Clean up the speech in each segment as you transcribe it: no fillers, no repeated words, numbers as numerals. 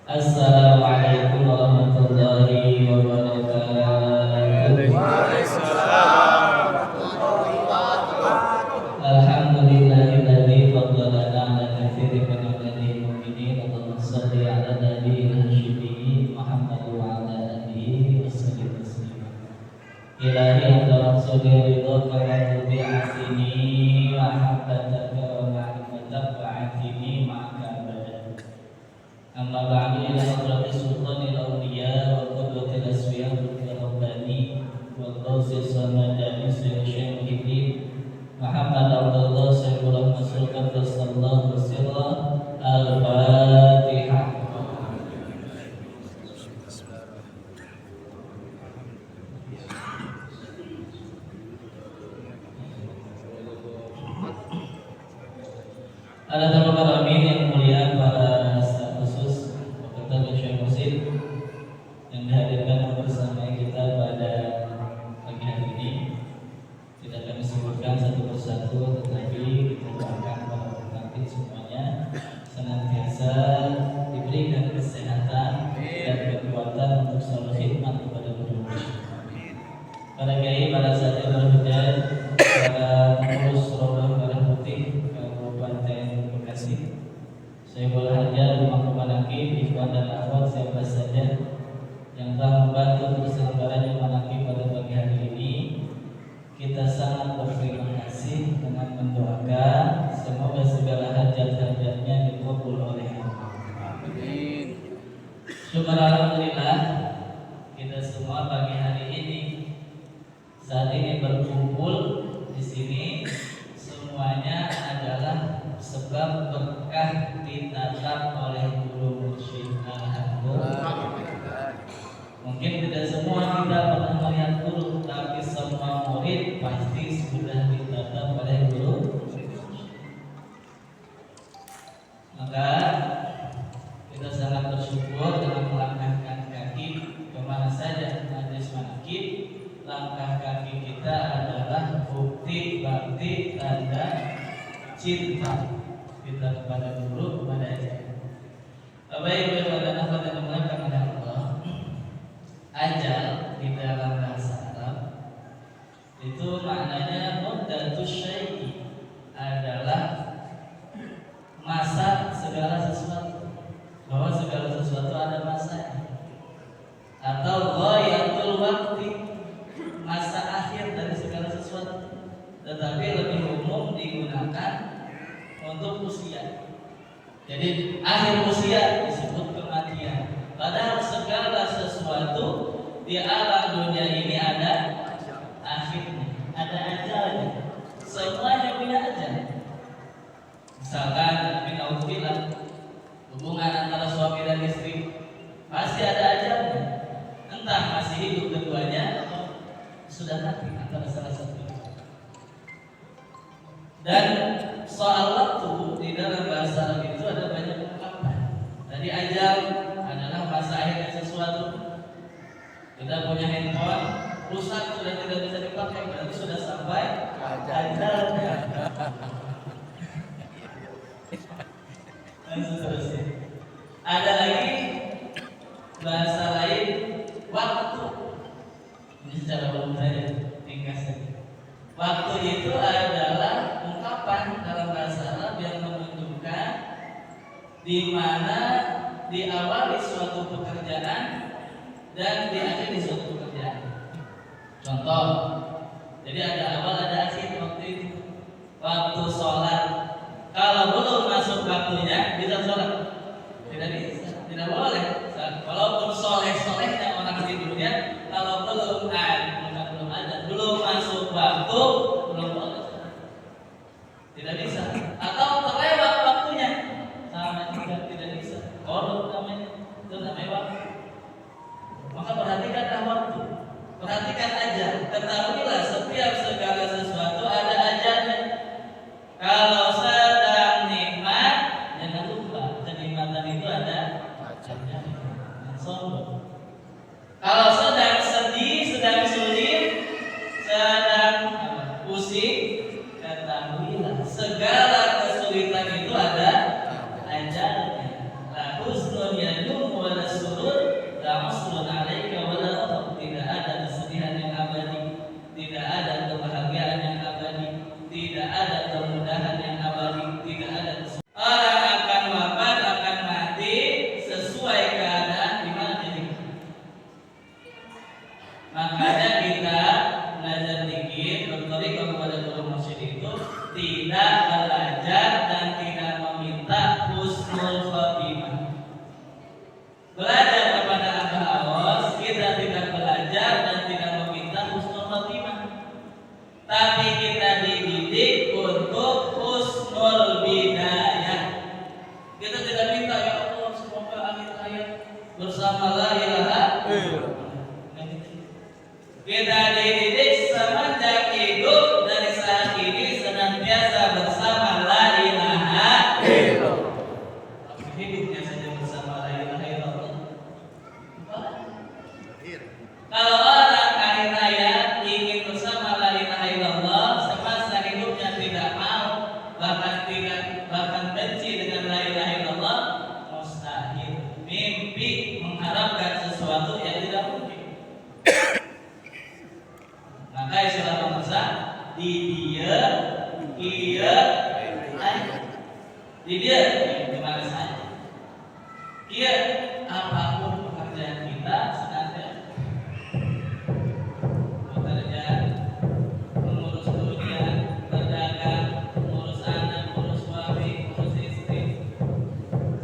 Assalamualaikum warahmatullahi wabarakatuh. Alhamdulillahilladzi faddalana ala katsirin min ibadihi mu'minin. Allahumma shalli ala nabiyyina hasyimi Muhammad wa ala alihi wasallim taslima. Ilahi anta rasuli ridha wa bi'atini wa habbataka wa ma'rifataka wa atini ma'aka abada. Amma ba'du ila hadrati sultanil awliya wa qudwatil asfiya wa rabbani wa qawsi samadani sayyid syekh Muhammad Abdullah Sayyidul Rasul sallallahu alaihi Al-Fatihah. Ada teman-teman amin yang mulia para staf khusus peserta Syekh Musid yang dihadirkan bersama kita pada pagi hari ini. Tidak kami sebutkan satu persatu, tetapi kita doakan para pengantin semuanya senantiasa diberikan kesehatan dan kekuatan untuk selalu khidmat kepada guru. Para kiai, para satya berhujat, para pengurus Rombongan Merah Putih Kabupaten Bekasi, Syekhul Hajar, Rumah Manaqib, ikhwan dan akhwat siapa saja yang telah membantu terselenggaranya manaqib pada pagi hari ini. Kita sangat berterima kasih dengan mendoakan semoga segala hajat-hajatnya dikabul oleh Allah. Amin. Syukur alhamdulillah kita semua pagi hari ini saat ini berkumpul di sini semuanya adalah sebab berkah ditatap oleh guru mursyid. Alhamdulillah. Mungkin tidak semua kita pernah melihat guru, tapi semua murid pasti sudah ditatap oleh guru. Maka kita sangat bersyukur dengan melangkahkan kaki kemana saja majelis manaqib. Langkah kaki kita adalah bukti bakti tanda cinta kita kepada guru, kepada ajaran. Bapak Ibu dan akhwat yang dimuliakan oleh Allah, ajal di dalam bahasa Arab itu maknanya muddatus syai'i, adalah masa segala sesuatu, bahwa segala sesuatu ada masanya, atau ghayatul waqti, masa akhir dari segala sesuatu, tetapi lebih umum digunakan untuk usia. Jadi akhir usia disebut kematian. Padahal segala sesuatu di alam dunia ini ada akhirnya, ada ajalnya. Semuanya punya ajal. Misalkan binauzubillah, hubungan antara suami dan istri pasti ada ajalnya. Entah masih hidup keduanya atau sudah mati antara salah satu. Dan soal waktu di dalam bahasa Arab itu ada banyak ungkapan. Tadi ajal adalah masa akhir sesuatu. Kita punya handphone rusak, sudah tidak bisa dipakai, berarti sudah sampai ajalnya. Dan seterusnya. Ada lagi bahasa lain, waktu. Ini secara umum saja, ringkas saja. Waktu itu adalah ungkapan dalam bahasa Arab yang menunjukkan di mana diawali suatu pekerjaan dan diakhiri suatu pekerjaan. Contoh, jadi ada awal ada akhir waktu itu. Waktu sholat, kalau belum masuk waktunya bisa sholat, tidak bisa, tidak boleh. Walaupun soleh-solehnya orang di dunia, kalau belum ada, belum masuk waktu, belum boleh, tidak bisa. Atau terlewat waktunya, sama juga tidak bisa. Korot namanya, itu namanya waktu. Maka perhatikanlah waktu, perhatikan aja. Ketahuilah setiap segala sesuatu ada ajalnya. Kalau sedang nikmat, jangan lupa kenikmatan itu ada ajalnya. Sombong. Kalau sedang sedih, sedang sulit, sedang pusing, ketahuilah segala kesulitan itu ada ajalnya. La husnun yadumu husnul khotimah. Belajar kepada Abah Awos, kita tidak belajar dan tidak meminta husnul khotimah, tapi kita dididik untuk husnul bidayah. Kita tidak minta ya Allah semoga akhir hayat bersama la ilaha illallah. Kita dididik semenjak hidup dari saat ini senantiasa bersama la ilaha illallah. Hidupnya saja bersama la ilaha illallah. Kalau orang akhir hayat ingin bersama la ilaha illallah, semasa hidupnya tidak mau, bahkan benci dengan la ilaha illallah, mustahil. Mimpi mengharapkan sesuatu yang tidak mungkin. Maka istilah bangsa di dia di mana saja. Dia apapun pekerjaan kita senantiasa bekerja, mengurus dunia, berdagang, mengurus anak, mengurus suami, mengurus istri,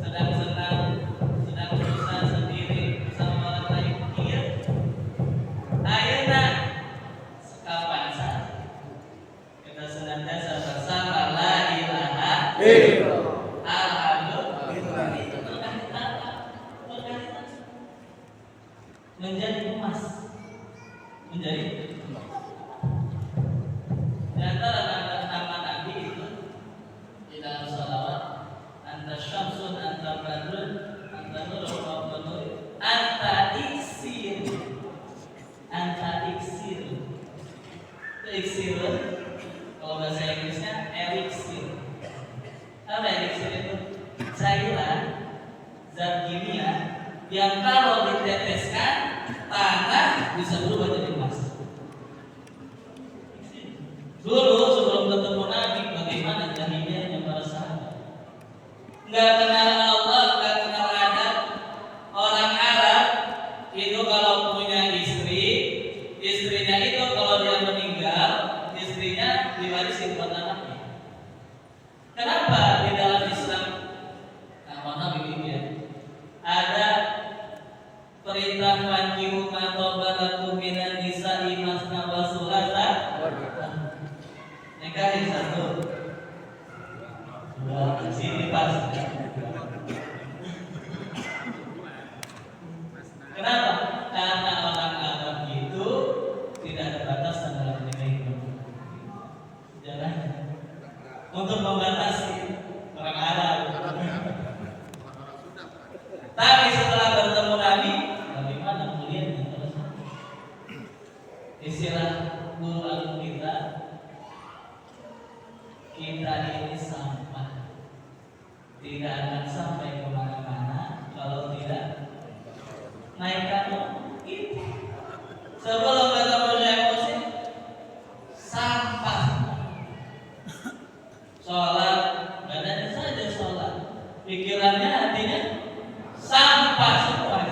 sedang senang, sedang susah sendiri bersama orang lain. Dia ayeuna kapan saja kita senantiasa bersama la ilaha illallah. Menjadi emas, menjadi di antara nama Nabi itu di dalam salawat, anta syamsun, anta badrun, anta nurul wa nur, anta iksir, anta iksir. Iksir, kalau bahasa Inggrisnya eliksir. Apa eliksir itu? Cairan zat kimia yang kalau diteteskan tanah bisa berubah jadi emas. Dulu sebelum ketemu Nabi, bagaimana jahiliyahnya para sahabat? Nggak kenal Allah, nggak kenal adab. Orang Arab itu kalau punya istri, istrinya itu kalau dia meninggal, istrinya diwarisi buat anaknya. Kenapa di dalam Islam? Nah, mana begini ya? Ada perintah wanjihu matobalakum minan nisa'i masna wa sulasa. Nikahin satu, dua, sini pas. Kenapa? Karena orang Arab itu tidak ada batasan dalam menikah. Jangan untuk membatasi orang Arab. Tapi setelah bertemu Nabi, bagaimana mulianya terus? Istilah guru agung kita ini sampah, tidak akan sampai kemana-mana kalau tidak naikkan itu. Sebelum ketemu emosi, sampah. Sholat, badannya saja sholat, pikirannya, hatinya sampah semua.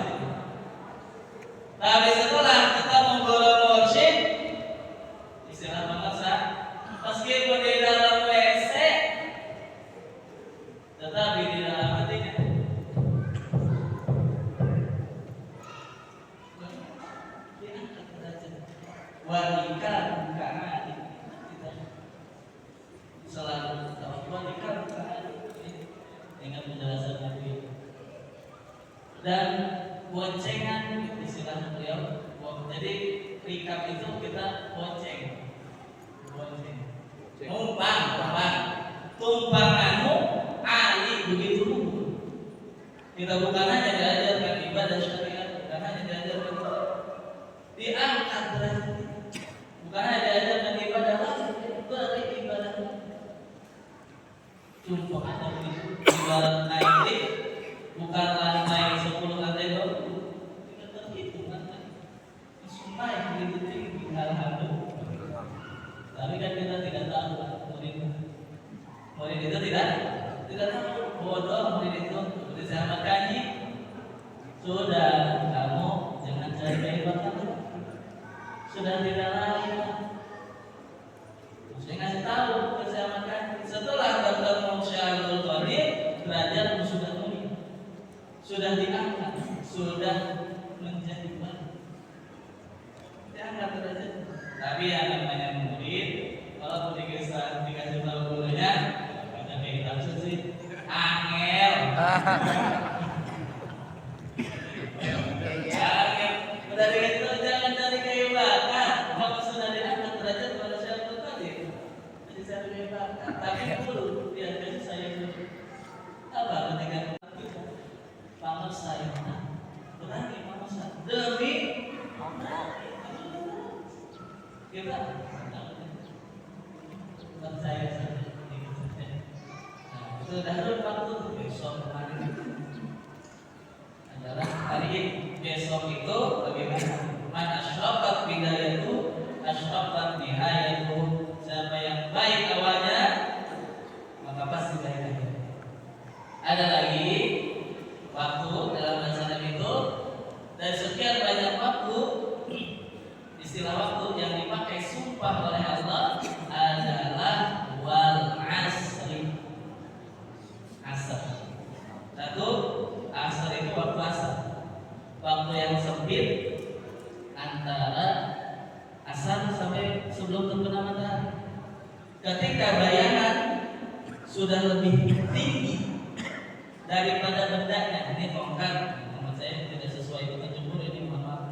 Tapi setelah kita mengguru mursyid, istilah bangsa, meskipun di dalam WC, tetapi di dalam hatinya diangkat derajat. Wanita bukan hati, selalu wanita bukan hati. Ingat penjelasan Nabi. Dan boncengan istilah beliau. Jadi recap itu kita bonceng, tumpanganmu ali begitu. Kita bukan hanya diajarkan ibadah syariat, bukan hanya diajarkan diangkat derajat, bukan hanya diajarkan ibadah lagi, beribadah. Tumpangan begitu, ibarat naik lift, bukan lantai 10 lantai 20. Kita terhitung lantai. Naik begitu tinggi, alhamdulillah. Tapi kan kita tidak tahu murid itu tidak tahu, bodoh murid itu. Seperti sahabat kaji, sudah kamu jangan cari kehebatanmu, sudah tidak lain. Saya kasih tahu ke sahabat kaji, setelah bertemu Syahrul Qadir, derajatmu sudah sudah diangkat, sudah menjadi baik. Diangkat derajat. Tapi yang namanya murid, kalau dikasih tahu gurunya, baca kitab sih, angel. Udah dikasih tahu jangan cari kayu bakar. Kalau sudah diangkat derajat pada siapa tadi? Jadi saya kayu bakar. Tapi dulu dia kasih saya dulu. Apa ketika pamer saya berani pamer saya demi kita percaya saja. Itu dahulu waktu besok kemarin adalah hari ini. Besok itu bagaimana? Man asyraqat bidayatu asyraqat nihayatu. Siapa yang baik awalnya maka pasti baik akhirnya. Ada lagi waktu dalam bahasa Nabi itu dan sekian banyak waktu, istilah waktu yang dipakai sumpah oleh Allah adalah wal asri. Asar. Satu, asar itu waktu asar. Waktu yang sempit antara asar sampai sebelum terbenam matahari. Ketika bayangan sudah lebih tinggi daripada bendanya, ini tongkat, menurut saya tidak sesuai dengan jumhur, ini mohon maaf,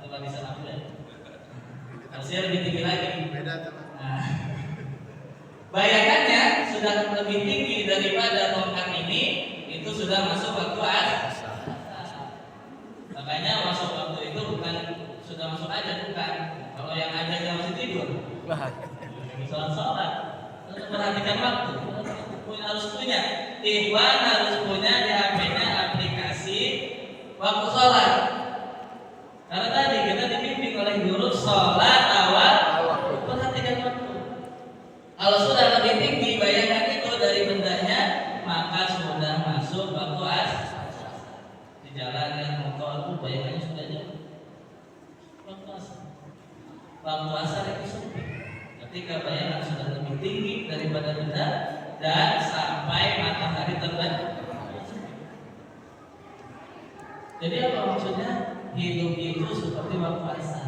coba di sana dulu ya. Harusnya lebih tinggi lagi. Nah, bayangannya sudah lebih tinggi daripada tongkat ini, itu sudah masuk waktu asar. Makanya masuk waktu itu bukan sudah masuk aja, bukan. Kalau yang aja masih tidur, sholat, perhatikan waktu. Harus punya, Ikhwan harus punya di HP-nya aplikasi waktu sholat. Karena tadi kita dibimbing oleh guru sholat awal, perhatikan waktu. Kalau sudah lebih tinggi bayangan itu dari bendanya, maka sudah masuk waktu asar. Di jalan yang motor itu bayangannya sudah jauh. Waktu asar. Waktu asar itu sempit. Ketika bayangan sudah lebih tinggi daripada benda dan sampai matahari terbenam. Jadi apa maksudnya? Hidup itu seperti waktu asar.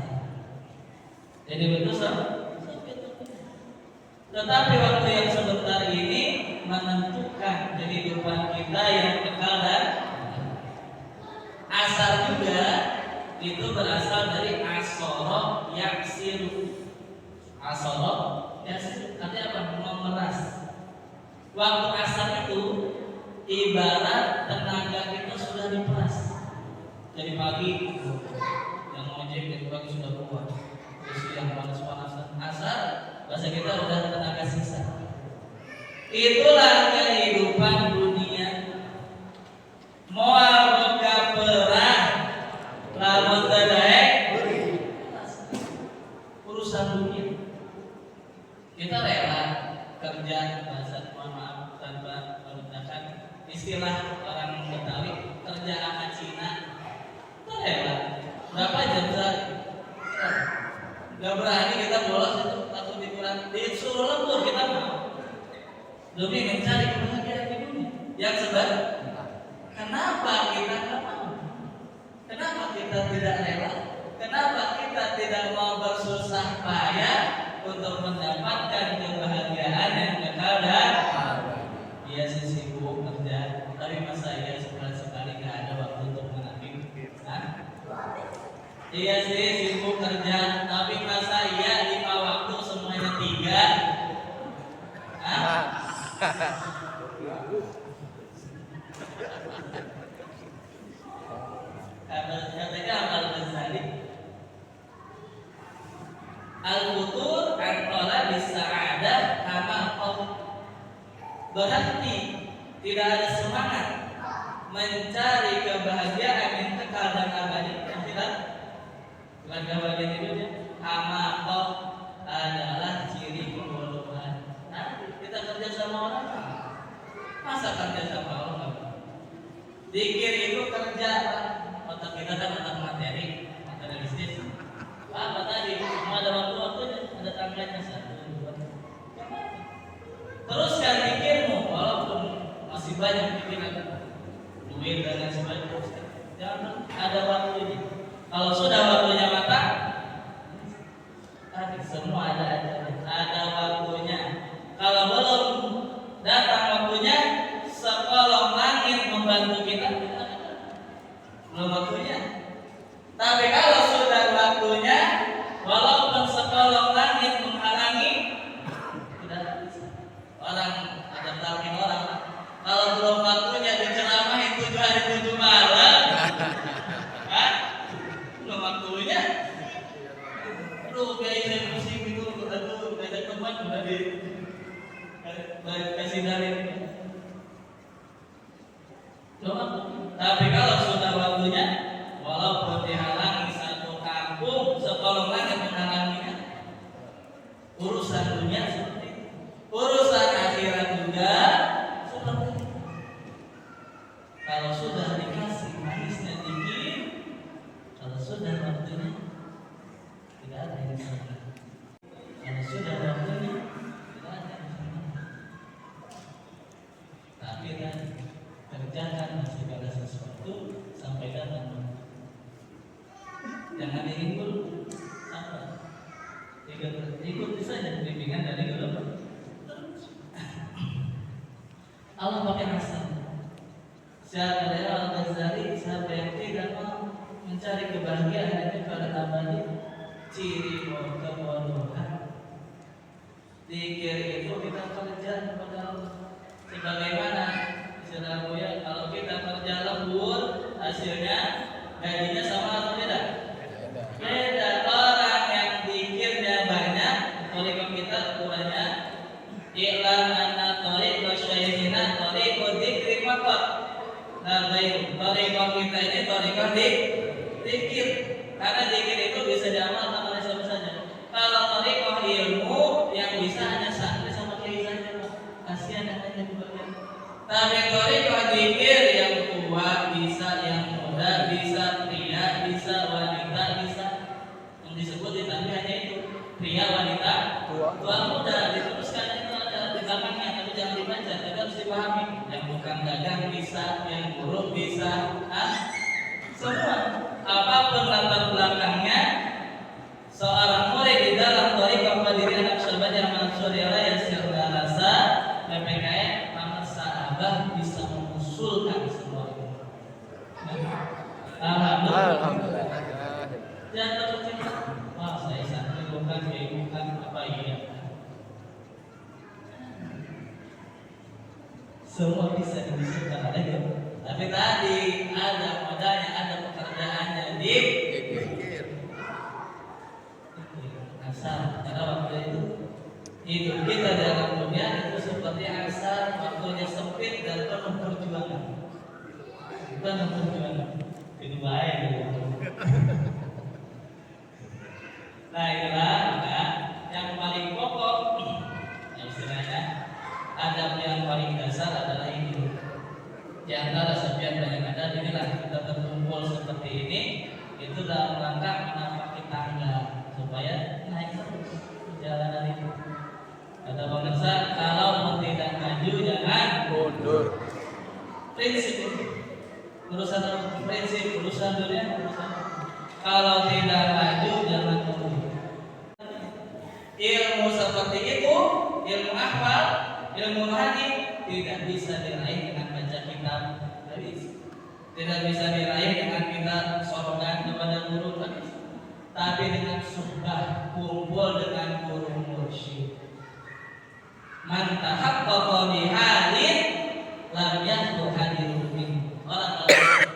Jadi betul sempit. Tetapi waktu yang sebentar ini menentukan kehidupan kita yang kekal dan asar juga itu berasal dari asoro yaksiru. Asoro yaksiru artinya apa? Memeras. Waktu asar itu ibarat tenaga kita sudah diperas. Dari pagi yang ngojek dari pagi sudah keluar, terus yang panas-panasan asar, bahasa kita udah tenaga sisa. Itulah kehidupan dunia. Moal buka perang, lamun tadaek urusan dunia. Kita rela kerja bahasa mohon maaf tanpa menggunakan istilah orang Betawi kerja sama Cina. Kita rela berapa jam sehari? Gak berani kita bolos itu atau dikurang disuruh lembur kita mau demi mencari kebahagiaan di dunia yang sebentar. Kenapa kita nggak mau? Kenapa kita tidak rela? Kenapa kita tidak mau bersusah payah untuk mendapatkan kebahagiaan yang kekal dan iya sih sibuk kerja, tapi masa iya sebulan sekali nggak ada waktu untuk menagih? Iya sih sibuk kerja, tapi masa iya 5 waktu semuanya 3? Katanya Al-Ghazali al-futur an-tola bis-sa'adah hamaqah. Berhenti, tidak ada semangat mencari kebahagiaan yang kekal dan abadi. Tidak, bukan kebahagiaan hidupnya. Hamaqah adalah ciri kebodohan. Nah, kita kerja sama orang, masa kerja sama orang? Dikir itu kerja, otak kita kan otak materi, materi bisnis. Apa tadi? Semua ada waktu-waktunya, ada tanggalnya 1, 2. Teruskan pikirmu, walaupun masih banyak pikiran, duit dan lain sebagainya. Jangan ada waktunya. Kalau sudah waktunya matang, semua ada waktunya. Kalau belum datang waktunya, sekolong langit membantu kita, belum waktunya. Tapi kalau sudah waktunya, walaupun sekolong langit menghalangi, tidak bisa. Orang ada talking orang, kalau belum waktunya diceramahin 7 hari 7 malam, belum waktunya. Aduh, kayak saya pusing gitu, aduh, ngajak teman udah kasih dalil. Tapi kalau sudah waktunya, walaupun dihalangi satu kampung, sekolong langit menghalanginya, urusan dunia seperti itu, urusan akhirat juga seperti itu. Kalau sudah dikasih manisnya dikit, kalau sudah waktunya tidak ada yang salah. Kalau sudah waktunya tidak ada yang salah. Tapi kan kerjakan segala sesuatu sampai datang. Jangan diinggul, sabar. Ikuti saja bimbingan dari guru. Allah pakai asal. Siapa dari Al-Ghazali, siapa yang tidak mau mencari kebahagiaan itu pada abadi, ciri kebodohan. Zikir itu kita kerja kepada Allah. Sebagaimana istilah Buya, kalau kita kerja lembur, hasilnya gajinya sama atau tidak? Beda. Orang yang zikirnya banyak, tariqah kita ukurannya i'lam anna tariqah syaihina tariqah dzikri faqat. Nah, baik, tariqah kita ini tariqah zikir. Karena zikir itu bisa diamalkan oleh siapa saja. Kalau tariqah ilmu yang bisa hanya santri sama kiai saja, kasihan hanya dibagian. Tapi tariqah zikir yang tua bisa, yang muda bisa, pria bisa, wanita bisa. Yang disebut di tanbih hanya itu, pria, wanita, tua, muda. Diteruskan itu ada di belakangnya, tapi jangan dibaca, tapi harus dipahami. Yang bukan dagang bisa, yang buruk bisa, semua. Apapun latar belakangnya, seorang murid di dalam tariqah Qadiriyah Naqsyabandiyah Mansuriyah yang rasa PPKN Muhammad Sahabah bisa mengusulkan semua itu. Alhamdulillah. Jangan terkecil. Wah, saya santri bukan apa iya. Semua bisa diusulkan ada ya. Tapi tadi ada modalnya, ada pekerjaannya di asal. Karena waktu itu hidup kita dalam dunia itu seperti asal, waktunya sempit dan penuh perjuangan. Penuh perjuangan. Itu baik. Nah, itulah maka yang paling pokok, istilahnya adab yang paling dasar adalah ini. Di antara sekian banyak adab inilah kita berkumpul seperti ini, itu dalam rangka menapaki tangga supaya naik terus perjalanan itu. Kata pemirsa, kalau tidak maju jangan mundur. Prinsip urusan prinsip, urusan dunia, urusan. Kalau tidak maju jangan mundur. Ilmu seperti itu, ilmu hafal, ilmu rohani tidak bisa diraih dengan baca kitab, tidak bisa diraih dengan kita sorogan kepada guru, tapi dengan suhbah, kumpul dengan guru mursyid. Man tahaqqaqa bi halin lam yahdu hadirun min.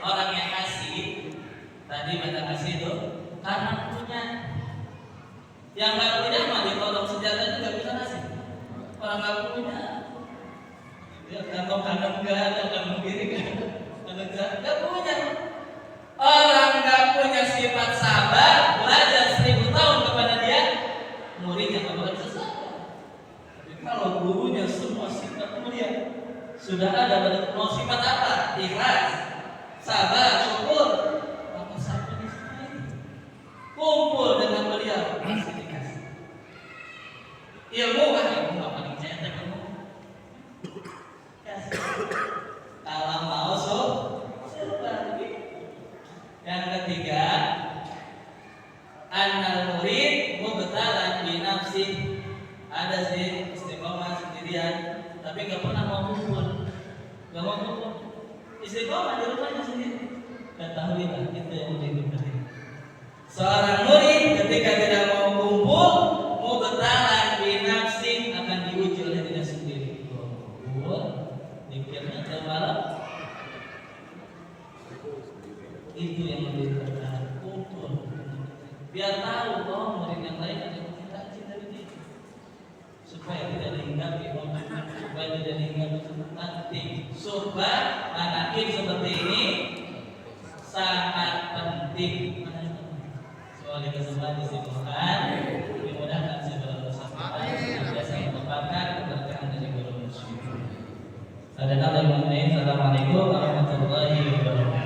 Orang yang asik tadi baca kasih itu karena punya. Yang nggak punya mah ditolong senjata juga bisa ngasih. Orang nggak punya, dia kantong nggak ada, kantong kiri nggak punya. Orang nggak punya sifat sabar, belajar 1000 tahun kepada dia, muridnya nggak bakal bisa sabar. Tapi kalau gurunya semua sifat mulia sudah ada, mau sifat apa? Ikhlas, sabar, syukur, maka satu di sini kumpul dengan beliau pasti dikasih. Ilmu kan ilmu nggak paling cetek ilmu. Kasih. Kalau mau so, silahkan. ketiga, annal murid mubtalan bi nafsi. Ada sih istiqomah sendirian, tapi nggak pernah mau kumpul, nggak mau kumpul. Istiqomah di rumahnya sendiri. Ketahuilah itu yang dibutuhkan. Seorang murid ketika tidak mau kumpul, mubtalan bi nafsi, akan diuji oleh dirinya sendiri. Kumpul, dikirnya ke malam. Itu yang lebih bertahan, kumpul. Biar tahu bahwa murid yang lain ada yang lebih rajin dari dia, supaya tidak dihinggapi orang, supaya tidak dihinggapi nanti. Surga anakin seperti ini sangat penting. Soal kesempatan disebutkan, dimudahkan segala usaha, biasa menempatkan keberkahan dari guru muslim. Assalamualaikum warahmatullahi wabarakatuh.